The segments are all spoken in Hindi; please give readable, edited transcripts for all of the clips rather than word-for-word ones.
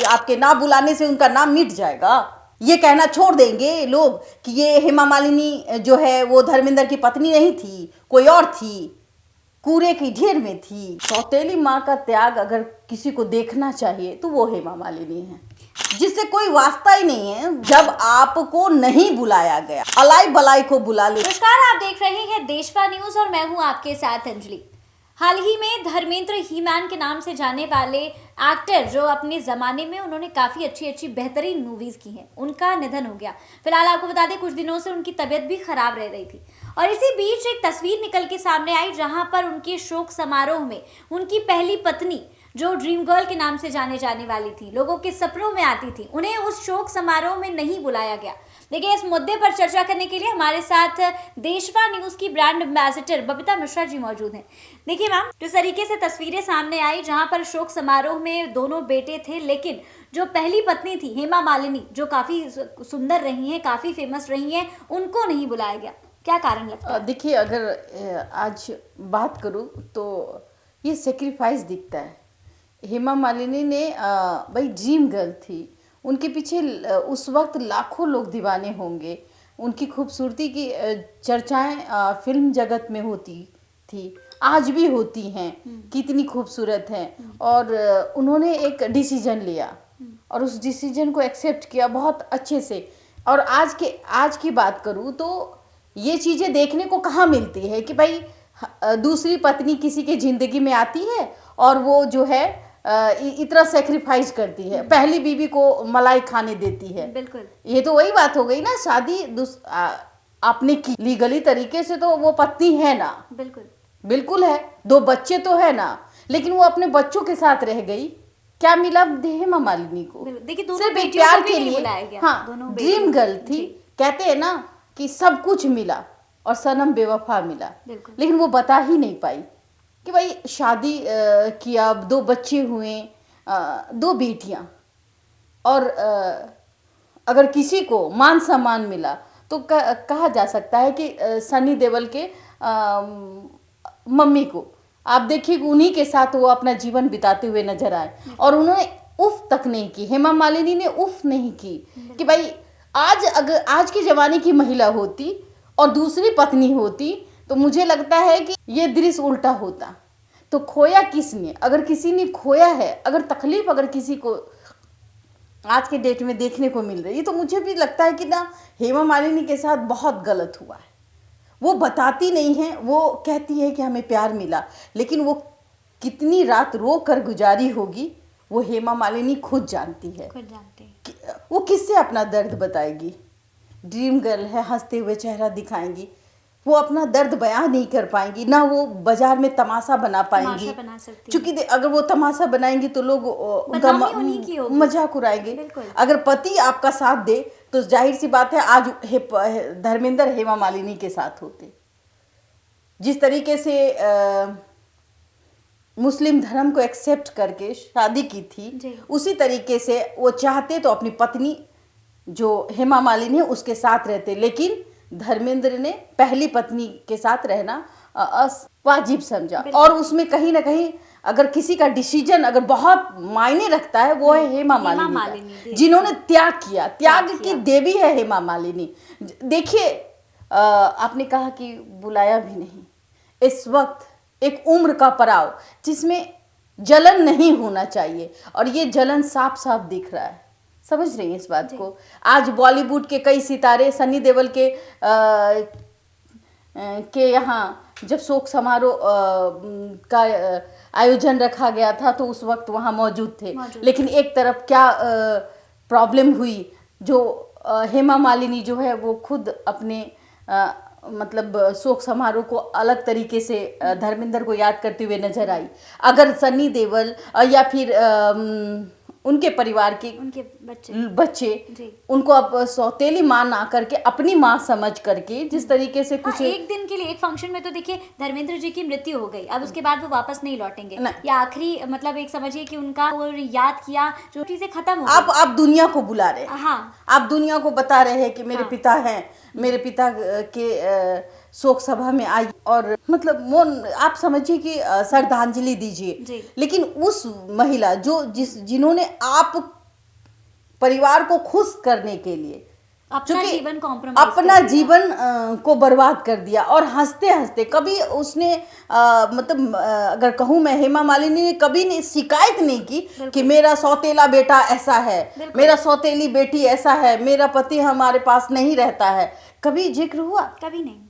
कि आपके ना बुलाने से उनका नाम मिट जाएगा? ये कहना छोड़ देंगे लोग कि ये हेमा मालिनी जो है वो धर्मेंद्र की पत्नी नहीं थी, कोई और थी, कूड़े की ढेर में थी। सौतेली माँ का त्याग अगर किसी को देखना चाहिए तो वो हेमा मालिनी है, जिससे कोई वास्ता ही नहीं है। जब आपको नहीं बुलाया गया, अलाई बलाई को बुला ले। नमस्कार, आप देख रहे हैं देशवा न्यूज और मैं हूं आपके साथ अंजलि। हाल ही में धर्मेंद्र हीमैन के नाम से जाने वाले एक्टर जो अपने ज़माने में उन्होंने काफ़ी अच्छी बेहतरीन मूवीज़ की हैं, उनका निधन हो गया। फिलहाल आपको बता दें कुछ दिनों से उनकी तबीयत भी खराब रह रही थी और इसी बीच एक तस्वीर निकल के सामने आई जहां पर उनके शोक समारोह में उनकी पहली पत्नी जो ड्रीम गर्ल के नाम से जाने वाली थी, लोगों के सपनों में आती थी, उन्हें उस शोक समारोह में नहीं बुलाया गया। देखिए, इस मुद्दे पर चर्चा करने के लिए हमारे साथ देशवा न्यूज की ब्रांड एम्बेसडर बबीता मिश्रा जी मौजूद हैं। देखिए मैम, जिस तरीके से तस्वीरें सामने आई जहां पर शोक समारोह में दोनों बेटे थे, लेकिन जो पहली पत्नी थी हेमा मालिनी, जो काफी सुंदर रही हैं, काफी फेमस रही हैं, उनको नहीं बुलाया गया। क्या कारण लगता है? देखिए, अगर आज बात करूं तो ये सेक्रीफाइस दिखता है। हेमा मालिनी ने भाई ड्रीम गर्ल थी, उनके पीछे उस वक्त लाखों लोग दीवाने होंगे। उनकी खूबसूरती की चर्चाएं फिल्म जगत में होती थी, आज भी होती हैं, कितनी खूबसूरत हैं। और उन्होंने एक डिसीजन लिया और उस डिसीजन को एक्सेप्ट किया बहुत अच्छे से। और आज की बात करूँ तो ये चीज़ें देखने को कहाँ मिलती है कि भाई दूसरी पत्नी किसी के ज़िंदगी में आती है और वो जो है इतना सेक्रीफाइस करती है, पहली बीवी को मलाई खाने देती है। बिल्कुल, ये तो वही बात हो गई ना, शादी आपने की लीगली तरीके से तो वो पत्नी है ना। बिल्कुल बिल्कुल है, 2 बच्चे तो है ना, लेकिन वो अपने बच्चों के साथ रह गई। क्या मिला हेमा मालिनी को? देखिए, दोनों सिर्फ एक बेटियों प्यार को भी के नहीं लिए। बुलाया गया। हाँ, दोनों ड्रीम गर्ल थी। जी। कहते हैं ना कि सब कुछ मिला और सनम बेवफा मिला, बिल्कुल। लेकिन वो बता ही नहीं पाई कि भाई शादी किया, 2 बच्चे हुए, 2 बेटियां, और अगर किसी को मान सम्मान मिला तो कहा जा सकता है कि सनी देओल के मम्मी को आप देखिए, उन्हीं के साथ वो अपना जीवन बिताते हुए नजर आए और उन्होंने उफ तक नहीं की। हेमा मालिनी ने उफ नहीं की कि भाई अगर आज के ज़माने की महिला होती और दूसरी पत्नी होती तो मुझे लगता है कि ये दृश्य उल्टा होता। तो खोया किसने? अगर किसी ने खोया है, अगर तकलीफ अगर किसी को आज के डेट में देखने को मिल रही है, तो मुझे भी लगता है कि ना हेमा मालिनी के साथ बहुत गलत हुआ है। वो बताती नहीं है, वो कहती है कि हमें प्यार मिला, लेकिन वो कितनी रात रो कर गुजारी होगी वो हेमा मालिनी खुद जानती है। खुद जानते हैं। वो किससे अपना दर्द बताएगी? ड्रीम गर्ल है, हंसते हुए चेहरा दिखाएंगी, वो अपना दर्द बयां नहीं कर पाएंगी, ना वो बाजार में तमाशा बना पाएंगी। बना सकती क्योंकि अगर वो तमाशा बनाएंगी तो लोग उनका मजाक उड़ाएंगे। अगर पति आपका साथ दे तो जाहिर सी बात है आज धर्मेंद्र हेमा मालिनी के साथ होते। जिस तरीके से मुस्लिम धर्म को एक्सेप्ट करके शादी की थी, उसी तरीके से वो चाहते तो अपनी पत्नी जो हेमा मालिनी है उसके साथ रहते, लेकिन धर्मेंद्र ने पहली पत्नी के साथ रहना वाजिब समझा। और उसमें कहीं ना कहीं अगर किसी का डिसीजन अगर बहुत मायने रखता है वो है हेमा मालिनी, जिन्होंने त्याग किया। त्याग की देवी है हेमा मालिनी। देखिए, आपने कहा कि बुलाया भी नहीं। इस वक्त एक उम्र का पड़ाव जिसमें जलन नहीं होना चाहिए और ये जलन साफ साफ दिख रहा है। समझ रही हैं इस बात को? आज बॉलीवुड के कई सितारे सनी देओल के यहाँ जब शोक समारोह का आयोजन रखा गया था तो उस वक्त वहाँ मौजूद थे। लेकिन एक तरफ क्या प्रॉब्लम हुई, जो हेमा मालिनी जो है वो खुद अपने मतलब शोक समारोह को अलग तरीके से धर्मेंद्र को याद करते हुए नजर आई। अगर सनी देओल या फिर उनके परिवार के उनके बच्चे उनको अब सौतेली माँ ना करके अपनी माँ समझ करके जिस तरीके से कुछ एक दिन के लिए एक फंक्शन में तो देखिए धर्मेंद्र जी की मृत्यु हो गई, अब उसके बाद वो वापस नहीं लौटेंगे या आखिरी मतलब एक समझिए कि उनका वो याद किया जो चीजें खत्म हो गई। आप दुनिया को बुला रहे हैं। हाँ, आप दुनिया को बता रहे हैं कि मेरे पिता हैं, मेरे पिता के शोक सभा में आई और मतलब आप समझिए कि श्रद्धांजलि दीजिए। लेकिन उस महिला जिन्होंने परिवार को खुश करने के लिए अपना चूंकि जीवन कॉम्प्रोमाइज अपना जीवन को बर्बाद कर दिया। और हंसते हंसते कभी उसने मतलब अगर कहूँ मैं, हेमा मालिनी ने कभी नहीं शिकायत नहीं की कि मेरा सौतेला बेटा ऐसा है, मेरा सौतेली बेटी ऐसा है, मेरा पति हमारे पास नहीं रहता है, कभी जिक्र हुआ? कभी नहीं।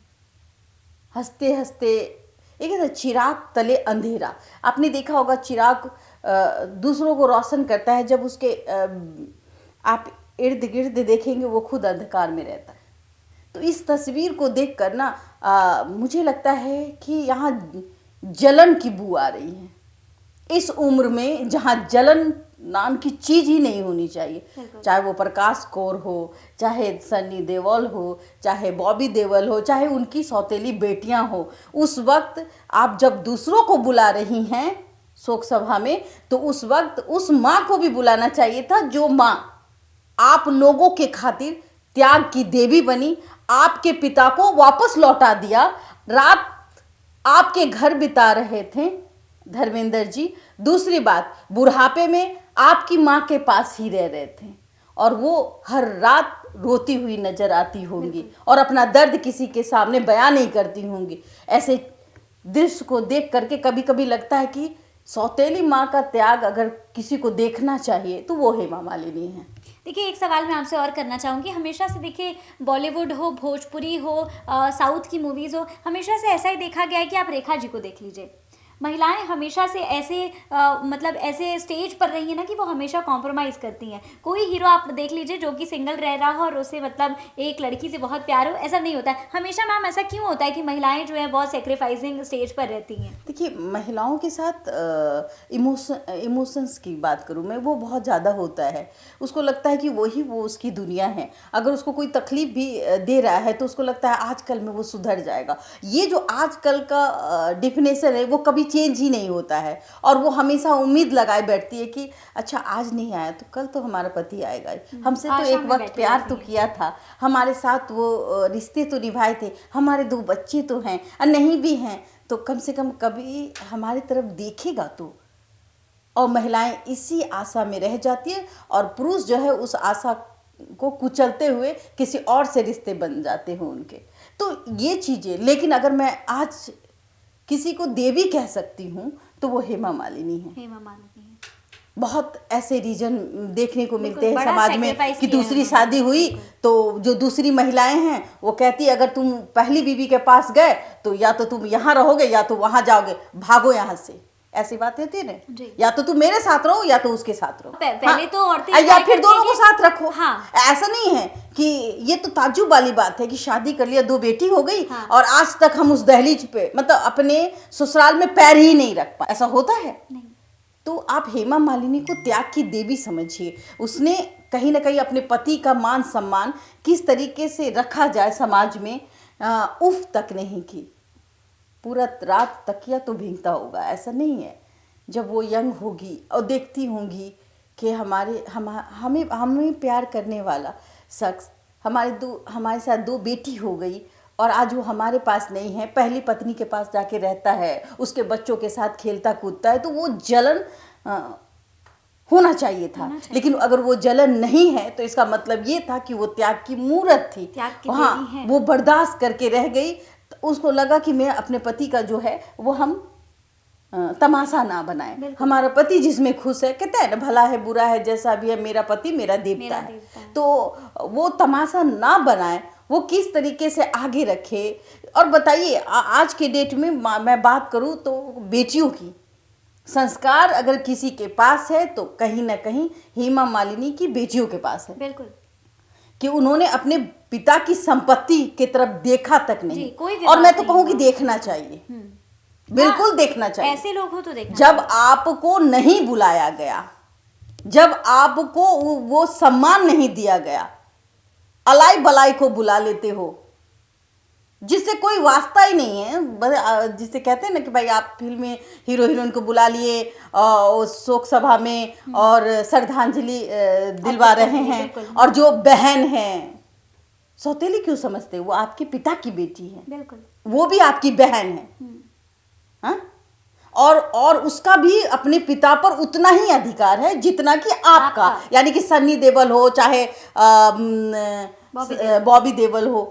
हंसते हंसते एक चिराग तले अंधेरा, आपने देखा होगा चिराग दूसरों को रोशन करता है, जब उसके आप इर्द गिर्द देखेंगे वो खुद अंधकार में रहता है। तो इस तस्वीर को देखकर ना मुझे लगता है कि यहाँ जलन की बू आ रही है, इस उम्र में जहाँ जलन नाम की चीज ही नहीं होनी चाहिए। चाहे वो प्रकाश कौर हो, चाहे सन्नी देओल हो, चाहे बॉबी देओल हो, चाहे उनकी सौतेली बेटियां हो, उस वक्त आप जब दूसरों को बुला रही हैं शोक सभा में, तो उस वक्त उस माँ को भी बुलाना चाहिए था, जो माँ आप लोगों के खातिर त्याग की देवी बनी, आपके पिता को वापस लौटा दिया, रात आपके घर बिता रहे थे धर्मेंद्र जी। दूसरी बात, बुढ़ापे में आपकी माँ के पास ही रह रहे थे और वो हर रात रोती हुई नजर आती होंगी और अपना दर्द किसी के सामने बयान नहीं करती होंगी। ऐसे दृश्य को देख करके कभी कभी लगता है कि सौतेली माँ का त्याग अगर किसी को देखना चाहिए तो वो हेमा मालिनी है। देखिए, एक सवाल मैं आपसे और करना चाहूँगी। हमेशा से देखिए, बॉलीवुड हो, भोजपुरी हो, साउथ की मूवीज़ हो, हमेशा से ऐसा ही देखा गया है कि आप रेखा जी को देख लीजिए, महिलाएं हमेशा से ऐसे मतलब ऐसे स्टेज पर रही है ना कि वो हमेशा कॉम्प्रोमाइज़ करती हैं। कोई हीरो आप देख लीजिए जो कि सिंगल रह रहा हो और उसे मतलब एक लड़की से बहुत प्यार हो, ऐसा नहीं होता है हमेशा। मैम, ऐसा क्यों होता है कि महिलाएं जो है बहुत सेक्रीफाइसिंग स्टेज पर रहती हैं? देखिए, महिलाओं के साथ इमोशंस की बात करूँ मैं, वो बहुत ज़्यादा होता है। उसको लगता है कि वो उसकी दुनिया है। अगर उसको कोई तकलीफ भी दे रहा है तो उसको लगता है आजकल में वो सुधर जाएगा। ये जो आजकल का डिफिनेशन है वो कभी चेंज ही नहीं होता है और वो हमेशा उम्मीद लगाए बैठती है कि अच्छा आज नहीं आया तो कल तो हमारा पति आएगा ही, हमसे तो एक वक्त प्यार तो किया था, हमारे साथ वो रिश्ते तो निभाए थे, हमारे 2 बच्चे तो हैं और नहीं भी हैं तो कम से कम कभी हमारी तरफ देखेगा तो। और महिलाएं इसी आशा में रह जाती है और पुरुष जो है उस आशा को कुचलते हुए किसी और से रिश्ते बन जाते हैं उनके। तो ये चीज़ें, लेकिन अगर मैं आज किसी को देवी कह सकती हूँ तो वो हेमा मालिनी है। हेमा मालिनी है। बहुत ऐसे रीजन देखने को मिलते हैं बड़ा समाज में sacrifice कि किया है दूसरी शादी हुई तो जो दूसरी महिलाएं हैं वो कहती अगर तुम पहली बीवी के पास गए तो या तो तुम यहाँ रहोगे या तो वहाँ जाओगे, भागो यहाँ से। ऐसी बात होती है ना, या तो तुम मेरे साथ रहो या तो उसके साथ रहो। पहले तो औरतें या फिर दोनों को साथ रखो। हाँ। ऐसा नहीं है कि ये तो ताज्जुब वाली बात है कि शादी कर लिया, 2 बेटी हो गई और आज तक हम उस दहलीज पे मतलब अपने ससुराल में पैर ही नहीं रख पाए, ऐसा होता है? नहीं। तो आप हेमा मालिनी को त्याग की देवी समझिए। उसने कहीं ना कहीं अपने पति का मान सम्मान किस तरीके से रखा जाए समाज में उफ तक नहीं की। पूरा रात तकिया तो भीगता होगा, ऐसा नहीं है। जब वो यंग होगी और देखती होंगी कि हमें प्यार करने वाला शख्स हमारे साथ 2 बेटी हो गई और आज वो हमारे पास नहीं है, पहली पत्नी के पास जाके रहता है, उसके बच्चों के साथ खेलता कूदता है, तो वो जलन होना चाहिए था। लेकिन अगर वो जलन नहीं है तो इसका मतलब ये था कि वो त्याग की मूर्त थी। हाँ, वो बर्दाश्त करके रह गई। तो उसको लगा कि मैं अपने पति का जो है वो हम तमाशा ना बनाए, हमारा पति जिसमें खुश है, कहते हैं ना भला है बुरा है जैसा भी है, मेरा पति मेरा देवता है। तो वो तमाशा ना बनाए, वो किस तरीके से आगे रखे। और बताइए आज के डेट में मैं बात करूं तो बेटियों की संस्कार अगर किसी के पास है तो कहीं ना कहीं हेमा मालिनी की बेटियों के पास है। बिल्कुल, कि उन्होंने अपने पिता की संपत्ति की तरफ देखा तक नहीं। और मैं तो कहूँ कि देखना चाहिए, बिल्कुल देखना चाहिए। ऐसे लोग हो तो देखना। जब आपको नहीं बुलाया गया, जब आपको वो सम्मान नहीं दिया गया, अलाई बलाई को बुला लेते हो जिससे कोई वास्ता ही नहीं है। जिसे कहते हैं ना कि भाई आप फिल्म में हीरो हीरोइन को बुला लिए शोक सभा में और श्रद्धांजलि दिलवा रहे हैं, और जो बहन है सौतेली क्यों समझते, वो आपके पिता की बेटी है, बिल्कुल, वो भी आपकी बहन है। हाँ? और उसका भी अपने पिता पर उतना ही अधिकार है जितना कि आपका। यानी कि सन्नी देओल हो चाहे बॉबी देओल हो,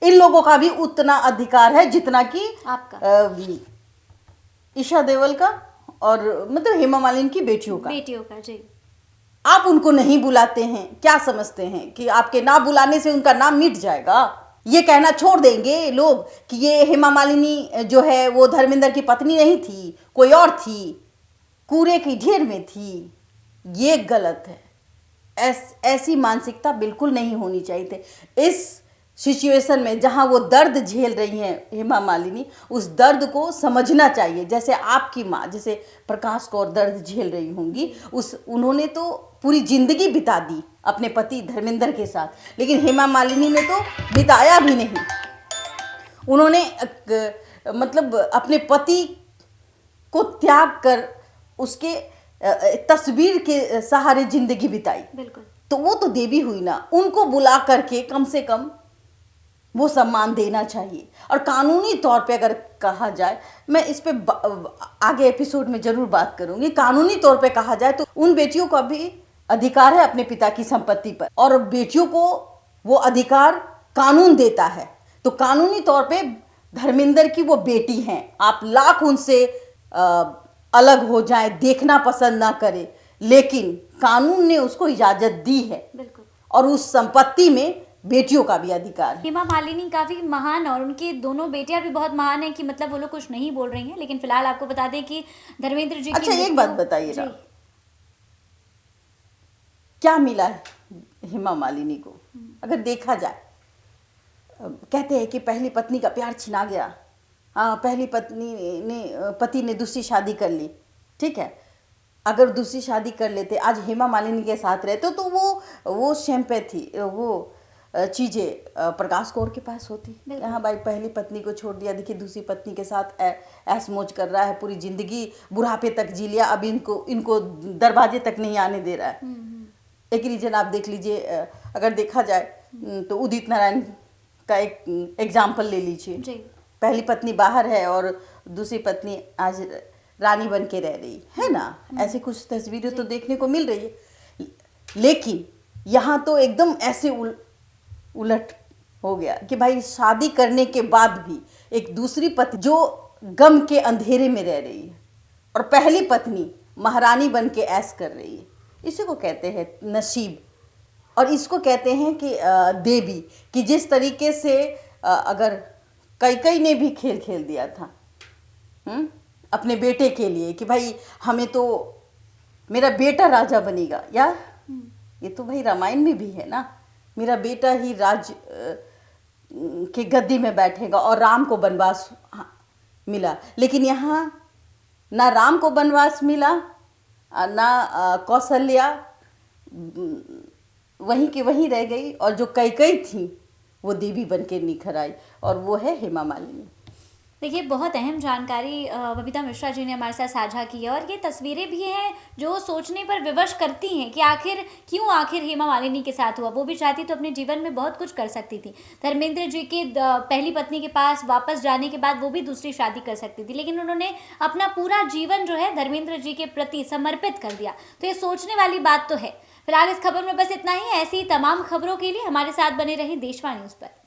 इन लोगों का भी उतना अधिकार है जितना कि आपका, ईशा देओल का और मतलब हेमा मालिनी की बेटियों का जी। आप उनको नहीं बुलाते हैं, क्या समझते हैं कि आपके ना बुलाने से उनका नाम मिट जाएगा? ये कहना छोड़ देंगे लोग कि ये हेमा मालिनी जो है वो धर्मेंद्र की पत्नी नहीं थी, कोई और थी, कूड़े की ढेर में थी। ये गलत है। ऐसी मानसिकता बिल्कुल नहीं होनी चाहिए थी। इस सिचुएशन में जहां वो दर्द झेल रही हैं हेमा मालिनी, उस दर्द को समझना चाहिए। जैसे आपकी माँ, जैसे प्रकाश कौर दर्द झेल रही होंगी, उन्होंने तो पूरी जिंदगी बिता दी अपने पति धर्मेंद्र के साथ, लेकिन हेमा मालिनी ने तो बिताया भी नहीं। उन्होंने मतलब अपने पति को त्याग कर उसके तस्वीर के सहारे जिंदगी बिताई। बिल्कुल। तो वो तो देवी हुई ना, उनको बुला करके कम से कम वो सम्मान देना चाहिए। और कानूनी तौर पे अगर कहा जाए, मैं इस पे आगे एपिसोड में जरूर बात करूंगी, कानूनी तौर पे कहा जाए तो उन बेटियों का भी अधिकार है अपने पिता की संपत्ति पर, और बेटियों को वो अधिकार कानून देता है। तो कानूनी तौर पे धर्मेंद्र की वो बेटी हैं, आप लाख उनसे अलग हो जाए, देखना पसंद ना करें, लेकिन कानून ने उसको इजाजत दी है। बिल्कुल। और उस संपत्ति में बेटियों का भी अधिकार है। हेमा मालिनी काफी महान और उनकी दोनों बेटियां भी बहुत महान हैं कि मतलब वो लोग कुछ नहीं बोल रही हैं, लेकिन फिलहाल आपको बता दें कि धर्मेंद्र जी अच्छा, एक बात बताइए ना, क्या मिला है हेमा मालिनी को? अगर देखा जाए, कहते हैं कि पहली पत्नी का प्यार छिना गया, हाँ, पहली पति ने दूसरी शादी कर ली, ठीक है। अगर दूसरी शादी कर लेते, आज हेमा मालिनी के साथ रहते, तो वो सिंपैथी, वो चीज़ें प्रकाश कौर के पास होती। हाँ भाई, पहली पत्नी को छोड़ दिया, देखिए दूसरी पत्नी के साथ ऐश मौज कर रहा है, पूरी जिंदगी बुढ़ापे तक जी लिया, अब इनको दरवाजे तक नहीं आने दे रहा है। एक रीजन आप देख लीजिए, अगर देखा जाए तो उदित नारायण का एक एग्जाम्पल ले लीजिए। पहली पत्नी बाहर है और दूसरी पत्नी आज रानी बन के रह रही है ना। ऐसे कुछ तस्वीरें तो देखने को मिल रही है, लेकिन यहाँ तो एकदम ऐसे उलट हो गया कि भाई शादी करने के बाद भी एक दूसरी पत्नी जो गम के अंधेरे में रह रही है और पहली पत्नी महारानी बन के ऐश कर रही है। इसी को कहते हैं नसीब, और इसको कहते हैं कि देवी, कि जिस तरीके से अगर कैकेयी ने भी खेल खेल दिया था अपने बेटे के लिए कि भाई हमें तो मेरा बेटा राजा बनेगा, या ये तो भाई रामायण में भी है ना, मेरा बेटा ही राज के गद्दी में बैठेगा, और राम को वनवास मिला। लेकिन यहाँ ना राम को वनवास मिला, ना कौशल्या वहीं की वहीं रह गई, और जो कैकेयी थी वो देवी बन के निखर आई, और वो है हेमा मालिनी। देखिए, बहुत अहम जानकारी बबीता मिश्रा जी ने हमारे साथ साझा की है, और ये तस्वीरें भी हैं जो सोचने पर विवश करती हैं कि आखिर हेमा मालिनी के साथ हुआ। वो भी चाहती तो अपने जीवन में बहुत कुछ कर सकती थी। धर्मेंद्र जी की पहली पत्नी के पास वापस जाने के बाद वो भी दूसरी शादी कर सकती थी, लेकिन उन्होंने अपना पूरा जीवन जो है धर्मेंद्र जी के प्रति समर्पित कर दिया। तो ये सोचने वाली बात तो है। फिलहाल इस खबर में बस इतना ही। ऐसी तमाम खबरों के लिए हमारे साथ बने रहें देशवा न्यूज़ पर।